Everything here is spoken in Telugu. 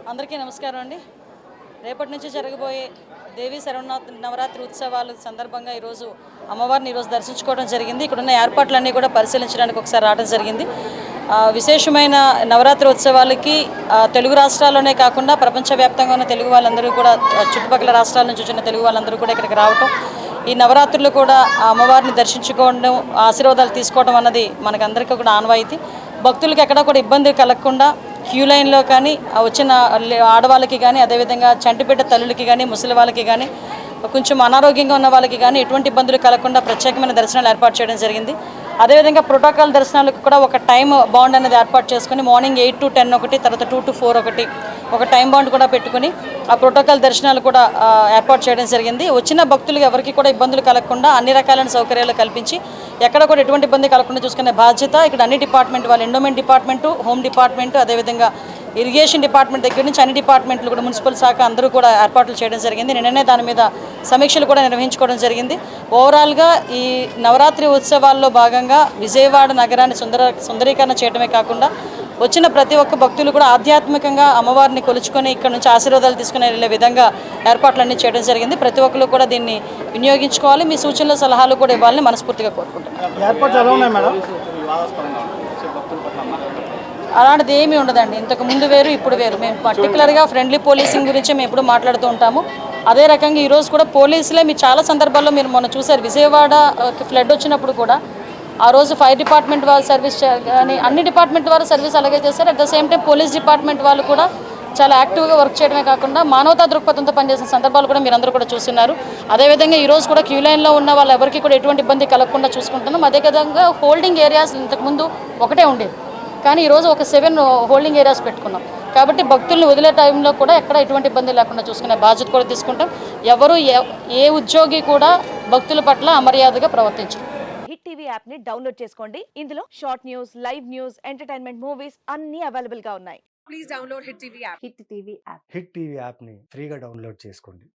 అందరికీ నమస్కారం అండి. రేపటి నుంచి జరగబోయే దేవీ నవరాత్రి ఉత్సవాల సందర్భంగా ఈరోజు అమ్మవారిని దర్శించుకోవడం జరిగింది. ఇక్కడున్న ఏర్పాట్లన్నీ కూడా పరిశీలించడానికి ఒకసారి రావడం జరిగింది. విశేషమైన నవరాత్రి ఉత్సవాలకి తెలుగు రాష్ట్రాల్లోనే కాకుండా ప్రపంచవ్యాప్తంగా ఉన్న తెలుగు వాళ్ళందరూ కూడా చుట్టుపక్కల రాష్ట్రాల నుంచి వచ్చిన తెలుగు వాళ్ళందరూ కూడా ఇక్కడికి రావటం, ఈ నవరాత్రులు కూడా ఆ అమ్మవారిని దర్శించుకోవడం, ఆశీర్వాదాలు తీసుకోవడం అన్నది మనకందరికీ కూడా ఆనవాయితీ. భక్తులకు ఎక్కడ కూడా ఇబ్బంది కలగకుండా క్యూ లైన్లో కానీ వచ్చిన ఆడవాళ్ళకి కానీ, అదేవిధంగా చంటిబిడ్డ తల్లులకి కానీ, ముసలి వాళ్ళకి కానీ, కొంచెం అనారోగ్యంగా ఉన్న వాళ్ళకి కానీ ఎటువంటి ఇబ్బందులు కలగకుండా ప్రత్యేకమైన దర్శనాలు ఏర్పాటు చేయడం జరిగింది. అదేవిధంగా ప్రోటోకాల్ దర్శనాలకు కూడా ఒక టైం బాండ్ అనేది ఏర్పాటు చేసుకుని మార్నింగ్ 8 to 10 ఒకటి, తర్వాత 2 to 4 ఒకటి, ఒక టైం బాండ్ కూడా పెట్టుకుని ఆ ప్రోటోకాల్ దర్శనాలు కూడా ఏర్పాటు చేయడం జరిగింది. వచ్చిన భక్తులకు ఎవరికి కూడా ఇబ్బందులు కలగకుండా అన్ని రకాలైన సౌకర్యాలు కల్పించి ఎక్కడ కూడా ఎటువంటి ఇబ్బంది కలగకుండా చూసుకునే బాధ్యత ఇక్కడ అన్ని డిపార్ట్మెంట్ వాళ్ళు, ఎండోమెంట్ డిపార్ట్మెంటు, హోమ్ డిపార్ట్మెంటు, అదేవిధంగా ఇరిగేషన్ డిపార్ట్మెంట్ దగ్గర నుంచి అన్ని డిపార్ట్మెంట్లు కూడా, మున్సిపల్ శాఖ అందరూ కూడా ఏర్పాట్లు చేయడం జరిగింది. నిన్ననే దాని మీద సమీక్షలు కూడా నిర్వహించుకోవడం జరిగింది. ఓవరాల్గా ఈ నవరాత్రి ఉత్సవాల్లో భాగంగా విజయవాడ నగరాన్ని సుందరీకరణ చేయడమే కాకుండా వచ్చిన ప్రతి ఒక్క భక్తులు కూడా ఆధ్యాత్మికంగా అమ్మవారిని కొలుచుకొని ఇక్కడ నుంచి ఆశీర్వాదాలు తీసుకునే వెళ్ళే విధంగా ఏర్పాట్లన్నీ చేయడం జరిగింది. ప్రతి ఒక్కరు కూడా దీన్ని వినియోగించుకోవాలి. మీ సూచనలు సలహాలు కూడా ఇవ్వాలని మనస్ఫూర్తిగా కోరుకుంటున్నాను. అలాంటిది ఏమీ ఉండదండి. ఇంతకు ముందు వేరు, ఇప్పుడు వేరు. మేము పర్టికులర్గా ఫ్రెండ్లీ పోలీసింగ్ గురించి మేము ఎప్పుడు మాట్లాడుతూ ఉంటాము. అదే రకంగా ఈరోజు కూడా పోలీసులే మీ చాలా సందర్భాల్లో మీరు మొన్న చూశారు. విజయవాడ ఫ్లడ్ వచ్చినప్పుడు కూడా ఆ రోజు ఫైర్ డిపార్ట్మెంట్ వాళ్ళు సర్వీస్ కానీ అన్ని డిపార్ట్మెంట్ వారు సర్వీస్ అలాగే చేశారు. At the same time police department వాళ్ళు కూడా చాలా యాక్టివ్గా వర్క్ చేయడమే కాకుండా మానవతా దృక్పథంతో పనిచేసిన సందర్భాలు కూడా మీరందరూ కూడా చూస్తున్నారు. అదేవిధంగా ఈరోజు కూడా క్యూ లైన్లో ఉన్న వాళ్ళు ఎవరికి కూడా ఎటువంటి ఇబ్బంది కలగకుండా చూసుకుంటున్నాం. అదేవిధంగా హోల్డింగ్ ఏరియాస్ ఇంతకుముందు ఒకటే ఉండేది, కానీ ఈరోజు ఒక 7 హోల్డింగ్ ఏరియాస్ పెట్టుకున్నాం. కాబట్టి భక్తుల్ని వదిలే టైంలో కూడా ఎక్కడ ఎటువంటి ఇబ్బంది లేకుండా చూసుకునే బాధ్యత కూడా తీసుకుంటాం. ఎవరు ఏ ఉద్యోగి కూడా భక్తుల పట్ల అమర్యాదగా ప్రవర్తించరు. హిట్ టీవీ యాప్ ని డౌన్లోడ్ చేసుకోండి. ఇందులో short news, live news, entertainment movies అన్ని అవైలబుల్ గా ఉన్నాయి. Please download hit TV app. Hit TV యాప్ని ఫ్రీగా డౌన్లోడ్ చేసుకోండి.